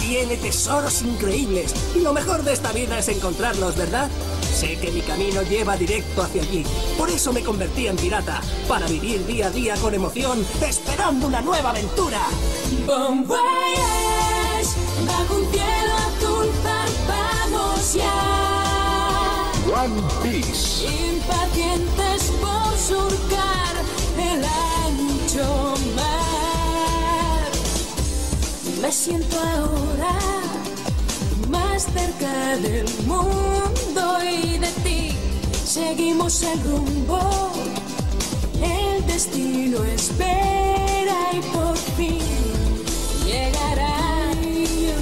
Tiene tesoros increíbles y lo mejor de esta vida es encontrarlos, ¿verdad? Sé que mi camino lleva directo hacia allí. Por eso me convertí en pirata, para vivir día a día con emoción, esperando una nueva aventura. Bon voyage, bajo un cielo azul zarpamos ya. One Piece. Impacientes por surcar el ancho mar. Me siento ahora más cerca del mundo y de ti. Seguimos el rumbo, el destino espera y por fin llegará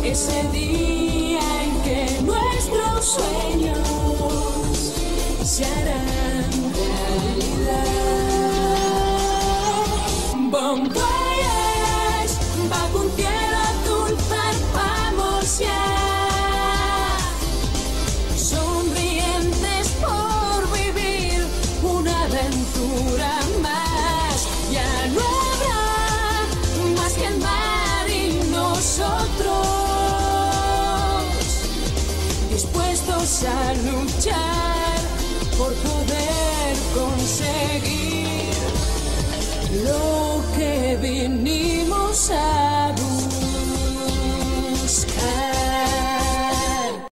ese día en que nuestros sueños se harán realidad. Bon voyage, bajo un cielo azul zarpamos ya. Sonrientes por vivir una aventura más. Ya no habrá más que el mar y nosotros, dispuestos a luchar por poder conseguir lo que vinimos a